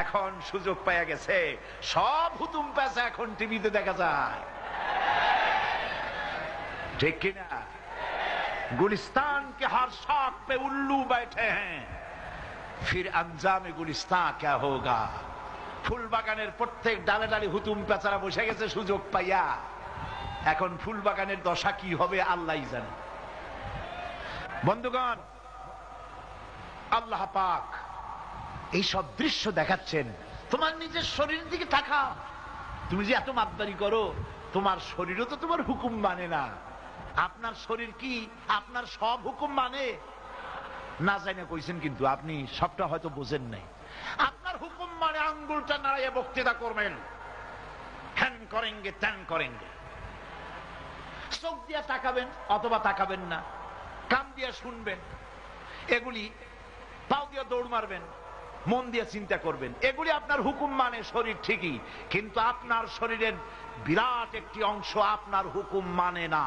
এখন সুযোগ পাওয়া গেছে, সব হুতুম পেঁচা এখন টিভিতে দেখা যায়, ঠিক কিনা? गुलिस्तान के हर शौक पे उल्लू बैठे हैं, फिर अंजाम गुलिस्तान क्या होगा। ফুল বাগানের প্রত্যেক ডালে ডালে হুতুম পেঁচারা বসে গেছে সুযোগ পাইয়া। এখন ফুল বাগানের দশা কি হবে আল্লাহই জানে। বন্ধুগণ, আল্লাহ পাক এই সব দৃশ্য দেখাচ্ছেন। তোমার নিজের শরীরের দিকে তাকাও। তুমি যে এত মাতদারি করো, তোমার শরীরও তো তোমার হুকুম মানে না। আপনার শরীর কি আপনার সব হুকুম মানে না? জানে কইছেন, কিন্তু আপনি সবটা হয়তো বোঝেন নাই। আপনার হুকুম মানে আঙ্গুলটা নাড়িয়ে বক্তৃতা করবেন, হ্যান করেনগে ত্যান করেনগে, চোখ দিয়ে তাকাবেন অথবা তাকাবেন না, কান দিয়ে শুনবেন, এগুলি পাও দিয়ে দৌড় মারবেন, মন দিয়ে চিন্তা করবেন, এগুলি আপনার হুকুম মানে শরীর ঠিকই, কিন্তু আপনার শরীরের বিরাট একটি অংশ আপনার হুকুম মানে না।